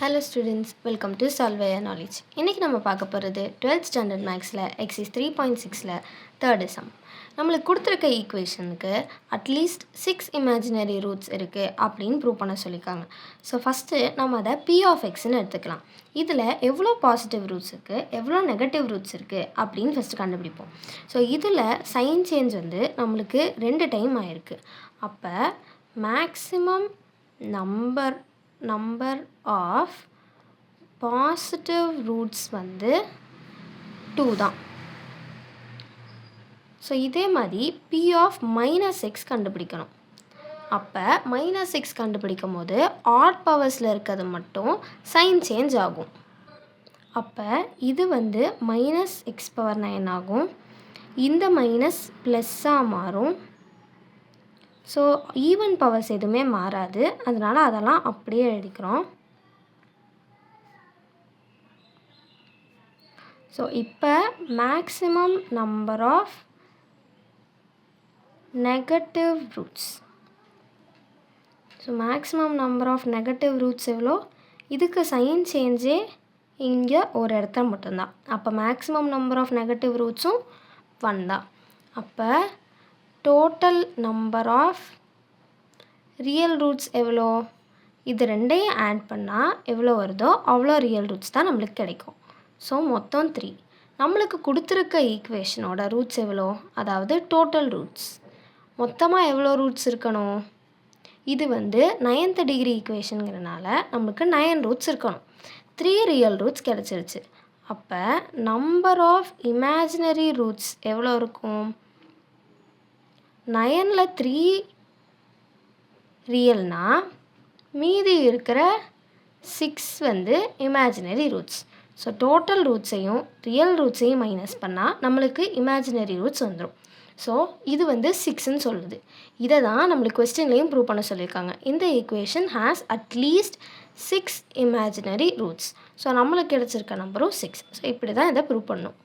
Hello students, welcome to Solve Your Knowledge. இன்றைக்கி நம்ம பார்க்க போகிறது 12th ஸ்டாண்டர்ட் மேக்ஸில் எக்ஸைஸ் 3.6ல் தேர்டு சம். நம்மளுக்கு கொடுத்துருக்க ஈக்குவேஷனுக்கு அட்லீஸ்ட் 6 இமேஜினரி ரூட்ஸ் இருக்குது அப்படின்னு ப்ரூவ் பண்ண சொல்லியிருக்காங்க. ஸோ ஃபஸ்ட்டு நம்ம அதை P of Xன்னு எடுத்துக்கலாம். இதில் எவ்வளோ பாசிட்டிவ் ரூட்ஸ் இருக்குது, எவ்வளோ நெகட்டிவ் ரூட்ஸ் இருக்குது அப்படின்னு ஃபஸ்ட்டு கண்டுபிடிப்போம். ஸோ இதில் சைன் சேஞ்ச் நம்மளுக்கு 2 டைம் ஆயிருக்கு. அப்போ maximum number of positive roots 2 தான். ஸோ இதே மாதிரி P of -x கண்டுபிடிக்கணும். அப்போ -x கண்டுபிடிக்கும் போது ஆட் பவர்ஸில் இருக்கிறது மட்டும் சைன் சேஞ்ச் ஆகும். அப்போ இது -x⁻9 ஆகும். இந்த மைனஸ் ப்ளஸ்ஸாக மாறும். ஸோ ஈவன் பவர்ஸ் எதுவுமே மாறாது, அதனால் அதெல்லாம் அப்படியே எழுதிக்கிறோம். ஸோ இப்போ maximum number of negative roots. So maximum number of negative roots எவ்வளோ? இதுக்கு சைன் சேஞ்சே இங்கே ஒரு இடத்துல மட்டும்தான். அப்போ மேக்ஸிமம் நம்பர் ஆஃப் நெகட்டிவ் ரூட்ஸும் 1 தான். அப்போ total number of real roots எவ்வளோ? இது ரெண்டையும் ஆட் பண்ணால் எவ்வளோ வருதோ அவ்வளோ ரியல் ரூட்ஸ் தான் நம்மளுக்கு கிடைக்கும். ஸோ மொத்தம் 3. நம்மளுக்கு கொடுத்துருக்க ஈக்குவேஷனோட ரூட்ஸ் எவ்வளோ? அதாவது டோட்டல் ரூட்ஸ். மொத்தமாக எவ்வளோ ரூட்ஸ் இருக்கணும்? இது 9th டிகிரி ஈக்குவேஷனுங்கிறனால நம்மளுக்கு 9 ரூட்ஸ் இருக்கணும். 3 ரியல் ரூட்ஸ் கிடச்சிருச்சு. அப்போ நம்பர் ஆஃப் இமேஜினரி ரூட்ஸ் எவ்வளோ இருக்கும்? 9ல் 3 ரியல்னா மீதி இருக்கிற 6 இமேஜினரி ரூட்ஸ். ஸோ டோட்டல் ரூட்ஸையும் ரியல் ரூட்ஸையும் மைனஸ் பண்ணால் நம்மளுக்கு இமேஜினரி ரூட்ஸ் வந்துடும். ஸோ இது 6ன்னு சொல்லுது. இதை தான் நம்மளுக்கு கொஸ்டின்லேயும் ப்ரூவ் பண்ண சொல்லியிருக்காங்க. இந்த equation has at least 6 imaginary roots. So நம்மளுக்கு கிடச்சிருக்க நம்பரும் 6. ஸோ இப்படி தான் இதை ப்ரூவ் பண்ணணும்.